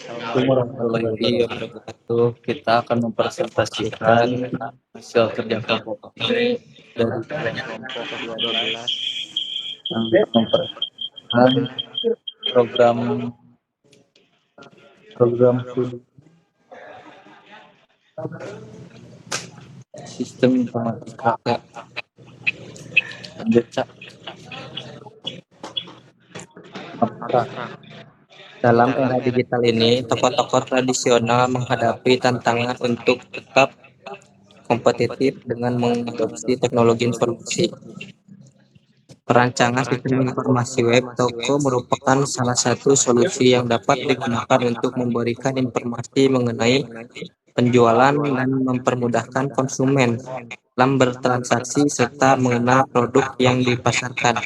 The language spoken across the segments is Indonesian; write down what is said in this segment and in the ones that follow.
Assalamualaikum warahmatullahi wabarakatuh. Kita akan mempresentasikan hasil kerja kelompok dari kelompok ke-12 yang memperkenalkan program program studi sistem informatika. Lanjut, Cak. Apakah Dalam era digital ini, tokoh-tokoh tradisional menghadapi tantangan untuk tetap kompetitif dengan mengadopsi teknologi informasi. Perancangan sistem informasi web toko merupakan salah satu solusi yang dapat digunakan untuk memberikan informasi mengenai penjualan dan mempermudahkan konsumen dalam bertransaksi serta mengenal produk yang dipasarkan.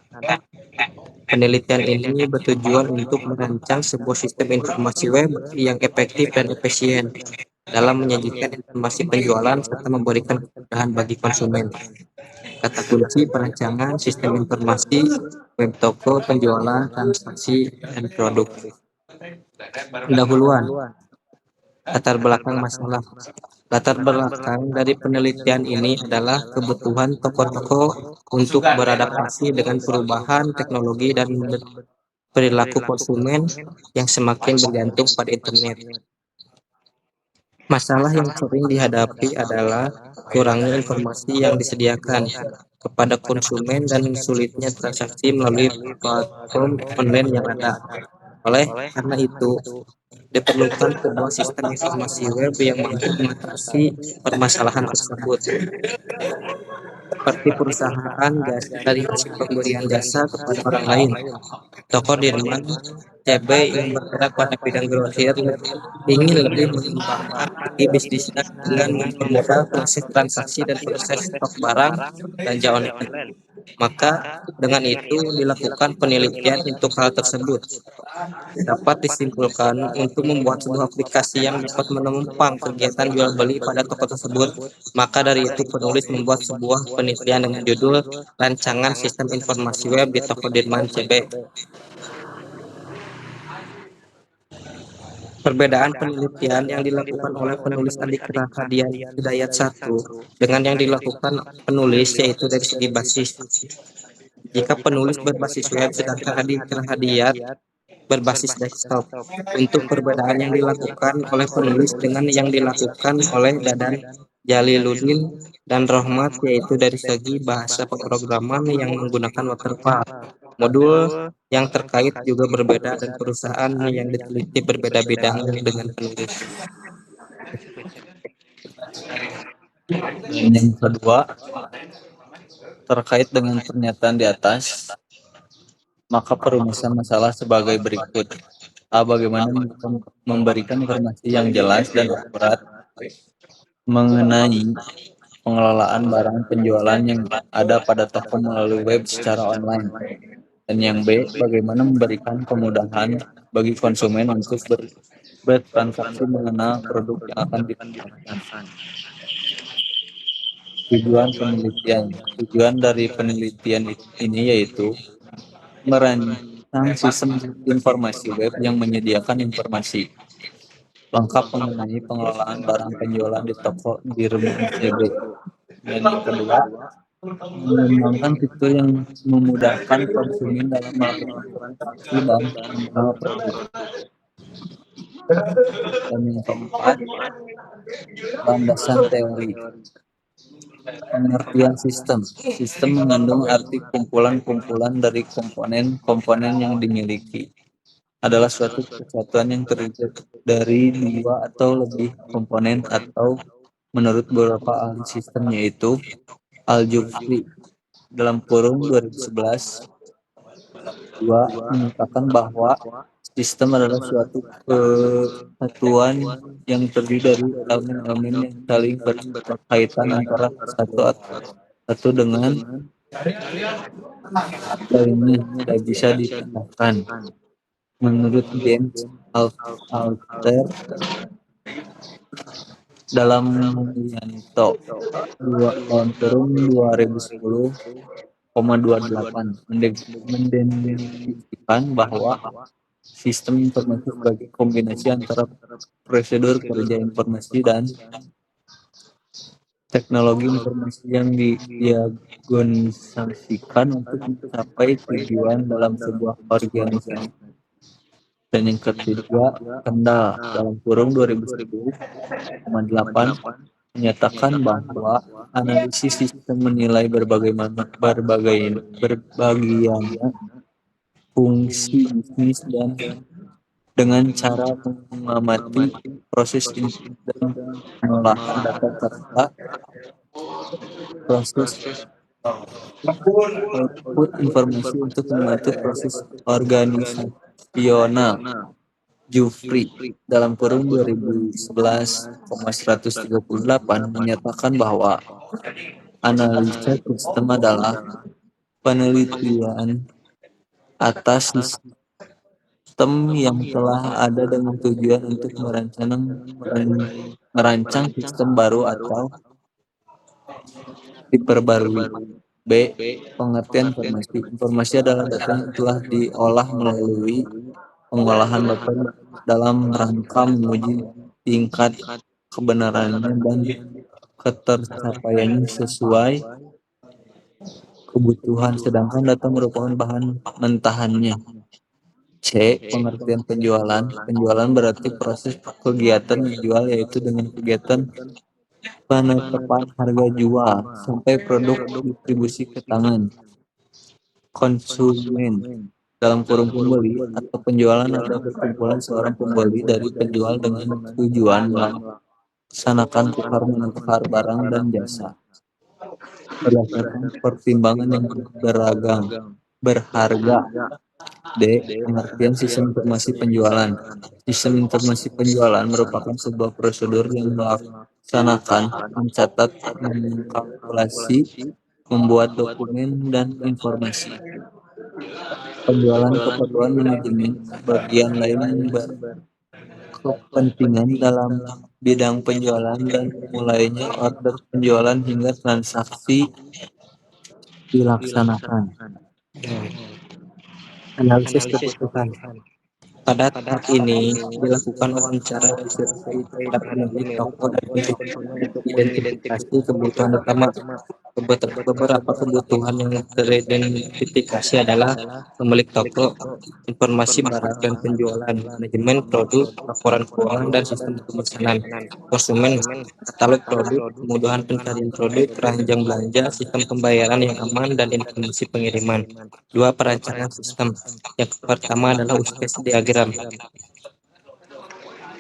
Penelitian ini bertujuan untuk merancang sebuah sistem informasi web yang efektif dan efisien dalam menyajikan informasi penjualan serta memberikan kemudahan bagi konsumen. Kata kunci perancangan sistem informasi web toko penjualan transaksi dan produk. Pendahuluan. Latar belakang dari penelitian ini adalah kebutuhan tokoh-tokoh untuk beradaptasi dengan perubahan teknologi dan perilaku konsumen yang semakin bergantung pada internet. Masalah yang sering dihadapi adalah kurangnya informasi yang disediakan kepada konsumen dan sulitnya transaksi melalui platform online yang ada. Oleh karena itu, diperlukan sebuah sistem informasi web yang mampu mengatasi permasalahan tersebut, seperti perusahaan jasa dari hasil pemberian jasa kepada orang lain. Toko Dirman CB yang bergerak pada bidang grosir ingin lebih mengembangkan bisnisnya dengan mempermudah proses transaksi dan proses stok barang belanja online. Maka dengan itu dilakukan penelitian untuk hal tersebut. Dapat disimpulkan untuk membuat sebuah aplikasi yang dapat menopang kegiatan jual beli pada toko tersebut. Maka dari itu penulis membuat sebuah penelitian dengan judul Rancangan Sistem Informasi Web di Toko Dirman CB. Perbedaan penelitian yang dilakukan oleh penulis Adik Rahadian Hidayat 1 dengan yang dilakukan penulis yaitu dari segi basis. Jika penulis berbasis web sedangkan Adik Rahadiat berbasis desktop. Untuk perbedaan yang dilakukan oleh penulis dengan yang dilakukan oleh Dadan Jaliluddin dan Rohmat yaitu dari segi bahasa pemrograman yang menggunakan waterfall. Modul yang terkait juga berbeda dan perusahaan yang diteliti berbeda bidang dengan penulis. Dan yang kedua, terkait dengan pernyataan di atas, maka perumusan masalah sebagai berikut. A. Bagaimana memberikan informasi yang jelas dan akurat mengenai pengelolaan barang penjualan yang ada pada toko melalui web secara online. Dan yang B. Bagaimana memberikan kemudahan bagi konsumen untuk bertransaksi mengenal produk yang akan dipasarkan. Tujuan dari penelitian ini yaitu merancang sistem informasi web yang menyediakan informasi lengkap mengenai pengelolaan barang penjualan di toko Dirman CB. Dan yang kedua, mengembangkan fitur yang memudahkan konsumen dalam melakukan transaksi dan mengenal produk. Dan yang keempat, landasan teori. Pengertian sistem. Sistem mengandung arti kumpulan-kumpulan dari komponen-komponen yang dimiliki. Adalah suatu kesatuan yang terdiri dari dua atau lebih komponen atau menurut beberapa ahli sistem yaitu Al-Jufri dalam kurung 2011 menyatakan bahwa sistem adalah suatu kesatuan yang terdiri dari elemen-elemen yang saling berkaitan antara satu dengan lainnya tidak bisa dipisahkan. Menurut James Altucher dalam Yanto tahun kurung 2010,28 mendefinisikan bahwa Sistem informasi sebagai kombinasi antara prosedur kerja informasi dan teknologi informasi yang didiagnosasikan untuk mencapai tujuan dalam sebuah organisasi. Dan yang ketiga, Kendal dalam kurung 2010,8 menyatakan bahwa analisis sistem menilai berbagiannya fungsi bisnis dan dengan cara mengamati proses input dan pengolahan data serta proses output informasi untuk membantu proses organisasional. Jufri dalam kurung 2011,138 menyatakan bahwa analisa sistem adalah penelitian atas sistem yang telah ada dengan tujuan untuk merancang sistem baru atau diperbarui. B. Pengertian informasi. Informasi adalah data yang telah diolah melalui pengolahan data dalam rangka menguji tingkat kebenarannya dan ketercapaiannya sesuai kebutuhan, sedangkan data merupakan bahan mentahannya. C. Pengertian penjualan. Penjualan berarti proses kegiatan menjual, yaitu dengan kegiatan penetapan harga jual sampai produk distribusi ke tangan konsumen dalam kurung pembeli, atau penjualan adalah perkumpulan seorang pembeli dari penjual dengan tujuan melaksanakan tukar-menukar barang dan jasa berdasarkan pertimbangan yang berharga. D. Pengertian sistem informasi penjualan. Sistem informasi penjualan merupakan sebuah prosedur yang melaksanakan, mencatat, mengkalkulasi, membuat dokumen dan informasi penjualan keperluan manajemen bagian lain yang berkepentingan dalam bidang penjualan dan mulainya order penjualan hingga transaksi dilaksanakan. Analisis kebutuhan. Pada tahap ini dilakukan wawancara dan survei terhadap pemilik toko dan untuk identifikasi kebutuhan utama. Beberapa kebutuhan yang teridentifikasi adalah pemilik toko, informasi barang dan penjualan, manajemen produk, laporan keuangan dan sistem pemesanan, konsumen, katalog produk, kemudahan pencarian produk, keranjang belanja, sistem pembayaran yang aman dan informasi pengiriman. 2. Perancangan sistem. Yang pertama adalah use case diagram.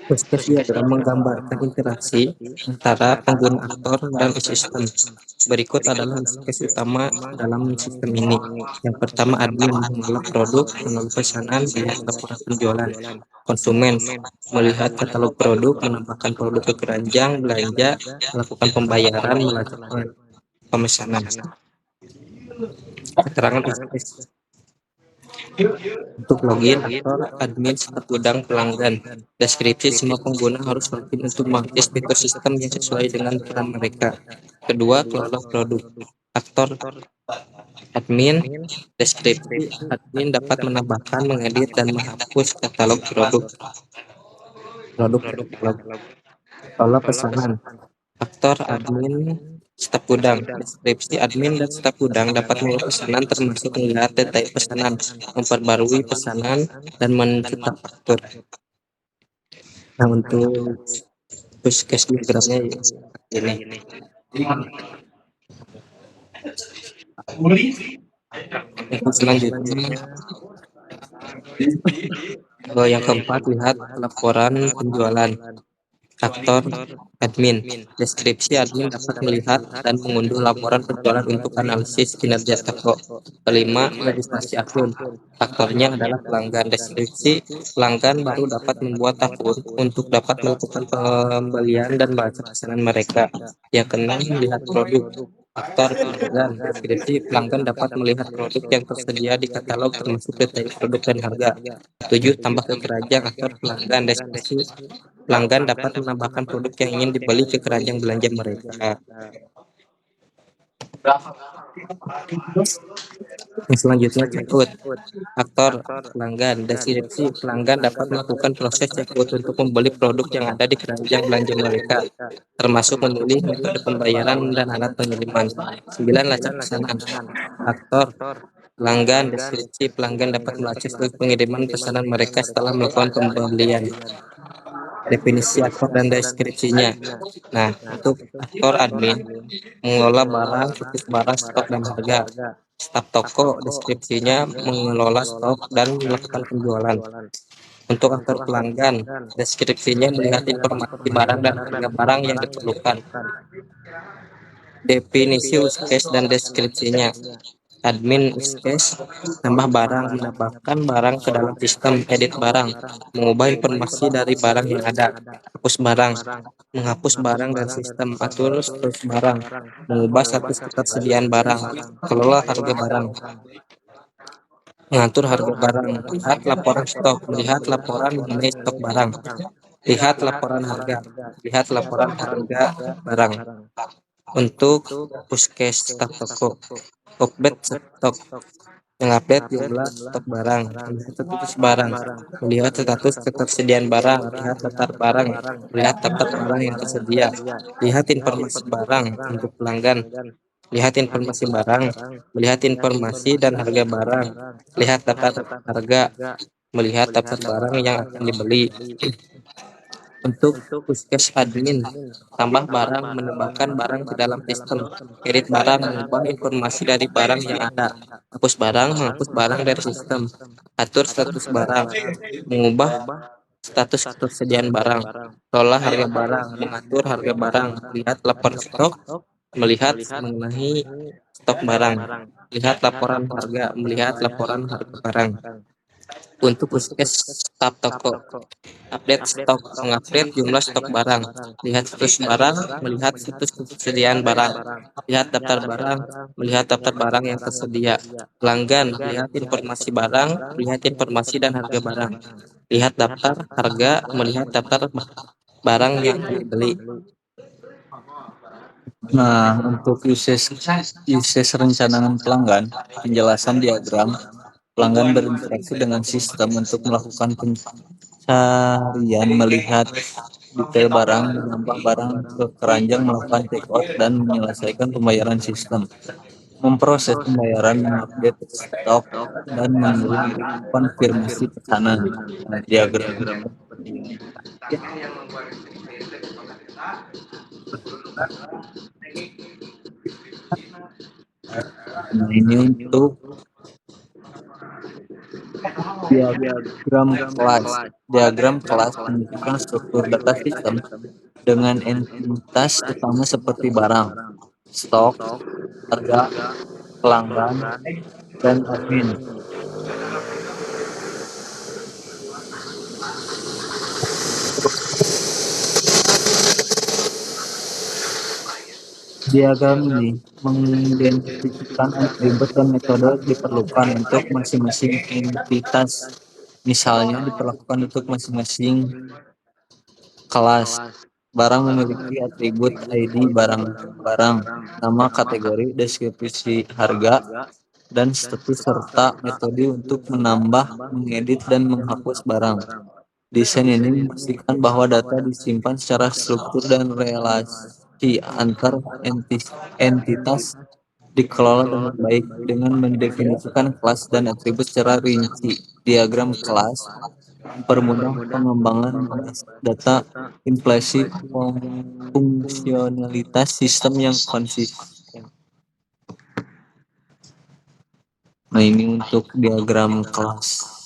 Use case diagram menggambarkan interaksi antara pengguna aktor dan sistem. Berikut adalah use case utama dalam sistem ini. Yang pertama, admin mengolah produk, mengambil pesanan, melihat laporan penjualan. Konsumen melihat katalog produk, menambahkan produk ke keranjang belanja, melakukan pembayaran, melakukan pemesanan. Keterangan use case. Untuk login, aktor, admin, staf gudang, pelanggan. Deskripsi, semua pengguna harus login untuk mengakses fitur sistem yang sesuai dengan peran mereka. Kedua, kelola produk. Aktor, admin, deskripsi, admin dapat menambahkan, mengedit, dan menghapus katalog produk. Kelola pesanan. Aktor, admin, staf gudang. Deskripsi, admin dan staf gudang dapat mengolah pesanan termasuk melihat detail pesanan, memperbarui pesanan, dan mencetak faktur. Nah, untuk use case diagramnya ini. Yang selanjutnya, yang keempat, lihat laporan penjualan. Aktor, admin. Deskripsi, admin dapat melihat dan mengunduh laporan penjualan untuk analisis kinerja toko. Kelima, registrasi akun. Aktornya adalah pelanggan. Deskripsi, pelanggan baru dapat membuat akun untuk dapat melakukan pembelian dan membaca pesanan mereka. Yang keenam, melihat produk. Aktor, pelanggan. Deskripsi, pelanggan dapat melihat produk yang tersedia di katalog termasuk detail produk dan harga. 7. Tambah ke keranjang. Aktor, pelanggan. Deskripsi, pelanggan dapat menambahkan produk yang ingin dibeli ke keranjang belanja mereka. Yang selanjutnya checkout. Aktor pelanggan. Deskripsi pelanggan dapat melakukan proses checkout untuk membeli produk yang ada di keranjang belanja mereka, termasuk memilih metode pembayaran dan alat pengiriman. 9. Lacak pesanan. Aktor pelanggan. Deskripsi pelanggan dapat melacak pengiriman pesanan mereka setelah melakukan pembelian. Definisi aktor dan deskripsinya. Nah, untuk aktor admin mengelola barang, situs barang, stok, dan harga. Staf toko deskripsinya mengelola stok dan melakukan penjualan. Untuk aktor pelanggan, deskripsinya melihat informasi barang dan harga barang yang diperlukan. Definisi use case dan deskripsinya. Admin use case, tambah barang, menambahkan barang ke dalam sistem, edit barang, mengubah informasi dari barang yang ada, hapus barang, menghapus barang dan sistem, atur status barang, mengubah status ketersediaan barang, kelola harga barang, mengatur harga barang, lihat laporan stok, melihat laporan mengenai stok barang, lihat laporan harga, lihat laporan harga barang. Untuk puskes staf toko, update stok, mengupdate jumlah stok barang, melihat status barang, melihat status ketersediaan barang, lihat daftar barang, melihat daftar barang yang tersedia, lihat informasi barang untuk pelanggan, lihat informasi barang, melihat informasi dan harga barang, lihat daftar harga, melihat daftar barang yang akan dibeli. Untuk puskes admin, tambah barang, menambahkan barang ke dalam sistem, edit barang, mengubah informasi dari barang yang ada, hapus barang, menghapus barang dari sistem, atur status barang, mengubah status ketersediaan barang, kelola harga barang, mengatur harga barang, lihat laporan stok, melihat mengenai stok barang, lihat laporan harga, melihat laporan harga barang. Untuk puskes staf toko, update stok, mengupdate jumlah stok barang, lihat status barang, melihat status ketersediaan barang, lihat daftar barang, melihat daftar barang yang tersedia, pelanggan, lihat informasi barang, lihat informasi dan harga barang, lihat daftar harga, melihat daftar barang yang dibeli. Nah, untuk uses rencanangan pelanggan, penjelasan diagram pelanggan berinteraksi dengan sistem untuk melakukan pencarian, melihat detail barang, menambah barang ke keranjang, melakukan check out, dan menyelesaikan pembayaran sistem, memproses pembayaran, mengupdate stok, dan mengirim konfirmasi pesanan. Nah, diagram. Nah, ini untuk diagram kelas. Diagram kelas menunjukkan struktur data sistem dengan entitas utama seperti barang, stok, harga, pelanggan, dan admin. Diagram ini mengidentifikasikan atribut dan metode diperlukan untuk masing-masing entitas. Misalnya diperlakukan untuk masing-masing kelas. Barang memiliki atribut ID barang, nama, kategori, deskripsi harga, dan status serta metode untuk menambah, mengedit, dan menghapus barang. Desain ini memastikan bahwa data disimpan secara struktur dan relasi antar entitas dikelola dengan baik dengan mendefinisikan kelas dan atribut secara rinci. Diagram kelas mempermudah pengembangan data inflasi fungsionalitas sistem yang konsisten. Nah, ini untuk diagram kelas.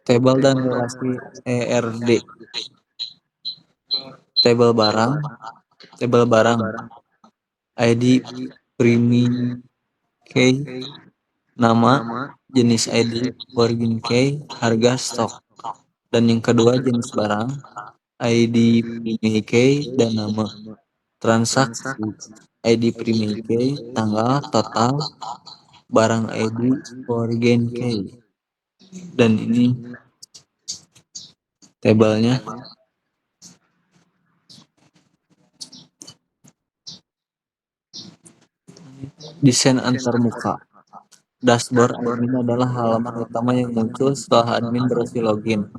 Tabel dan relasi ERD. Tabel barang, ID primi key, nama, jenis ID origin key, harga stok. Dan yang kedua jenis barang, ID primi key dan nama. transaksi, ID prime key, tanggal, total, barang ID, foreign key. Dan ini tabelnya. Desain antarmuka. Dashboard admin adalah halaman utama yang muncul setelah admin berhasil login.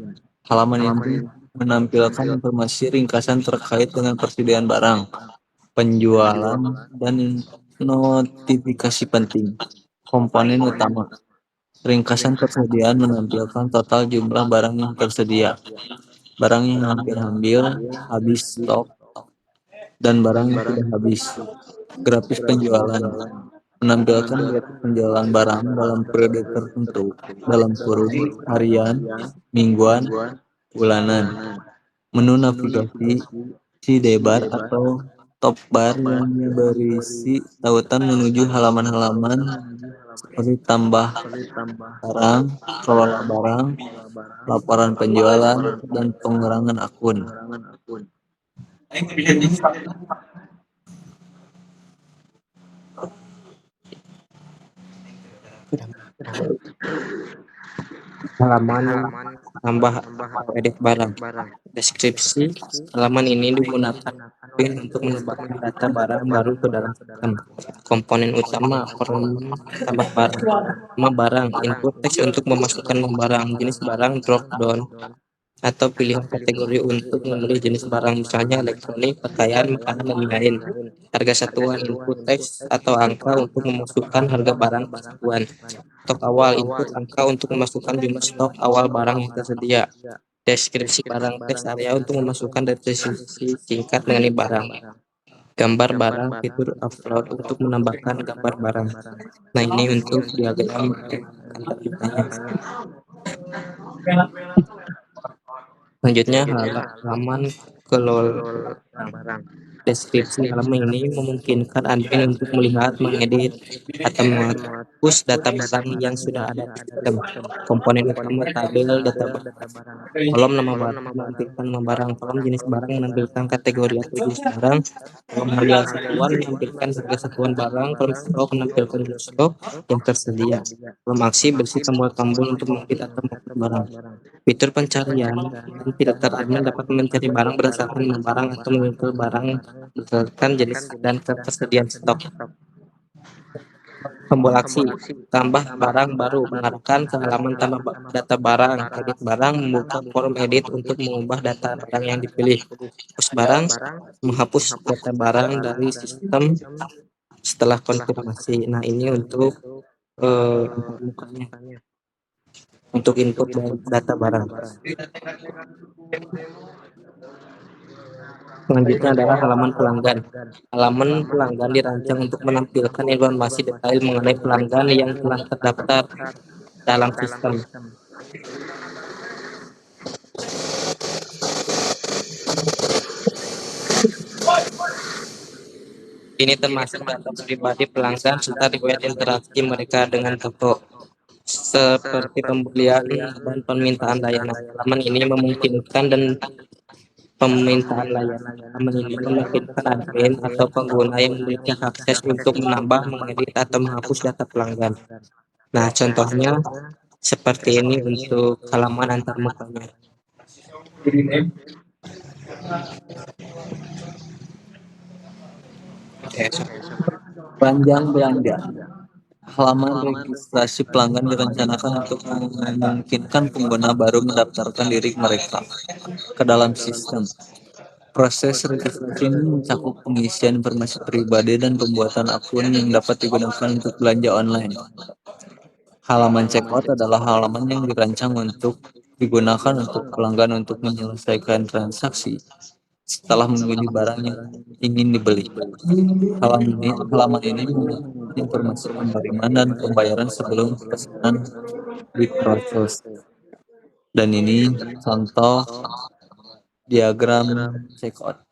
Halaman ini menampilkan informasi ringkasan terkait dengan persediaan barang, penjualan, dan notifikasi penting. Komponen utama. Ringkasan persediaan menampilkan total jumlah barang yang tersedia, barang yang hampir habis stok, dan barang yang sudah habis. Grafis penjualan menampilkan grafis penjualan barang dalam periode tertentu, dalam kurun harian, mingguan, bulanan. Menu navigasi sidebar atau top bar yang berisi tautan menuju halaman-halaman seperti tambah barang, kelola barang, laporan penjualan, dan pengurangan akun. Halaman tambah atau edit barang. Deskripsi halaman ini digunakan untuk menambahkan data barang baru ke dalam sistem. Komponen utama form tambah barang. Nama barang, input teks untuk memasukkan barang, jenis barang, drop down atau pilihan kategori untuk memilih jenis barang, misalnya elektronik, pakaian, makanan, dan lain-lain. Harga satuan, input teks atau angka untuk memasukkan harga barang per satuan. Stok awal, input angka untuk memasukkan jumlah stok awal barang yang tersedia. Deskripsi barang, teks area untuk memasukkan deskripsi singkat mengenai barang. Gambar barang, fitur upload untuk menambahkan gambar barang. Nah, ini untuk diagram selanjutnya halaman kelola barang. Deskripsi halaman ini memungkinkan admin untuk melihat, mengedit, atau menghapus data barang yang sudah ada di sistem. Komponen utama tabel data barang. Kolom nama barang menampilkan nama barang. Kolom jenis barang menampilkan kategori atau jenis barang. Kolom harga satuan menampilkan harga satuan barang. Kolom stok menampilkan jumlah stok yang tersedia. Kolom aksi berisi tombol-tombol untuk mengedit atau menghapus barang. Fitur pencarian dan filter admin dapat mencari barang berdasarkan nama barang atau memfilter barang berdasarkan jenis dan ketersediaan stok. Tombol aksi tambah barang baru mengarahkan ke halaman tambah data barang, edit barang, membuka form edit untuk mengubah data barang yang dipilih. Hapus barang, menghapus data barang dari sistem setelah konfirmasi. Nah, ini untuk untuk input data barang. Selanjutnya adalah halaman pelanggan. Halaman pelanggan dirancang untuk menampilkan informasi detail mengenai pelanggan yang telah terdaftar dalam sistem. Ini termasuk data pribadi pelanggan serta riwayat interaksi mereka dengan toko, seperti pembelian dan permintaan layanan. Halaman ini memungkinkan dan permintaan layanan. Halaman ini memungkinkan admin atau pengguna yang memiliki akses untuk menambah, mengedit, atau menghapus data pelanggan. Nah, contohnya seperti ini untuk halaman antarmukanya. Panjang belanja. Halaman registrasi pelanggan direncanakan untuk memungkinkan pengguna baru mendaftarkan diri mereka ke dalam sistem. Proses registrasi ini mencakup pengisian informasi pribadi dan pembuatan akun yang dapat digunakan untuk belanja online. Halaman checkout adalah halaman yang dirancang untuk digunakan untuk pelanggan untuk menyelesaikan transaksi setelah memilih barang yang ingin dibeli. Halaman ini memiliki informasi penerimaan dan pembayaran sebelum pesanan diproses. Dan ini contoh diagram checkout.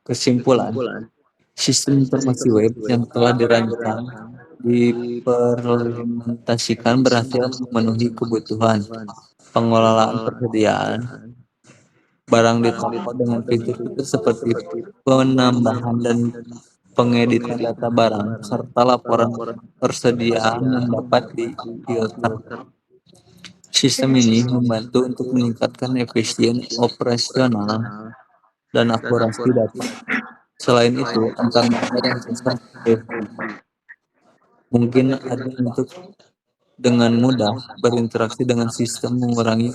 Kesimpulan, sistem informasi web yang telah dirancang diimplementasikan berhasil memenuhi kebutuhan pengelolaan persediaan barang di toko dengan fitur-fitur seperti penambahan dan pengeditan data barang serta laporan persediaan yang dapat difilter. Sistem ini membantu untuk meningkatkan efisien operasional dan akurasi data. Selain itu, antar moda yang sensitif mungkin ada untuk dengan mudah berinteraksi dengan sistem mengurangi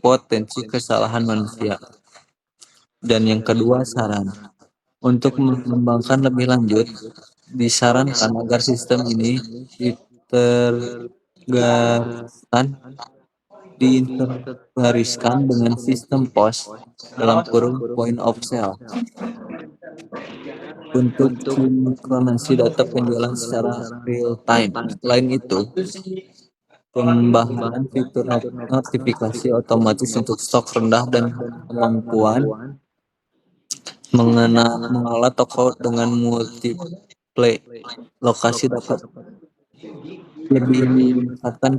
potensi kesalahan manusia. Dan yang kedua, saran. Untuk mengembangkan lebih lanjut, disarankan agar sistem ini diintegrasikan dengan sistem POS dalam kurung point of sale untuk sinkronasi data penjualan secara real time. Selain itu, pengembangan fitur notifikasi otomatis untuk stok rendah dan kemampuan mengelola toko dengan multiple lokasi dapat lebih meningkatkan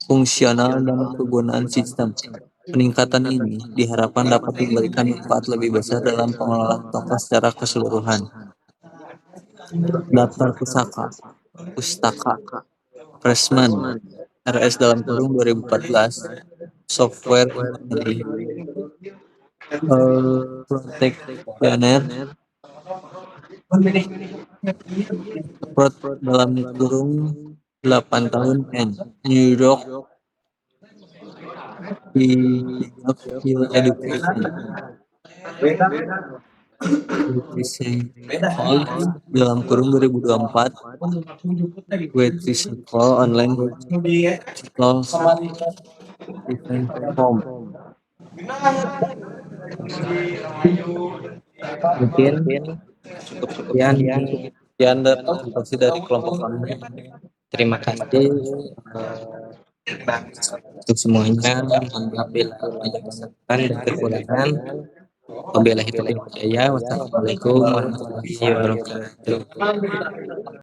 fungsional dan kegunaan sistem. Peningkatan ini diharapkan dapat memberikan manfaat lebih besar dalam pengelolaan toko secara keseluruhan. Daftar pustaka Freshman RS dalam kurung 2014 software Protectioner Prot dalam kurung 8 tahun N New York Hill Education dalam kurung 2024 Wetisical Online Event Form. Mungkin Cukup sekian sekian presentasi dari kelompok kami. terima kasih untuk semuanya. Apabila ada kesalahan dan kekurangan, wabillahi taufiq wal hidayah. Wassalamualaikum warahmatullahi wabarakatuh.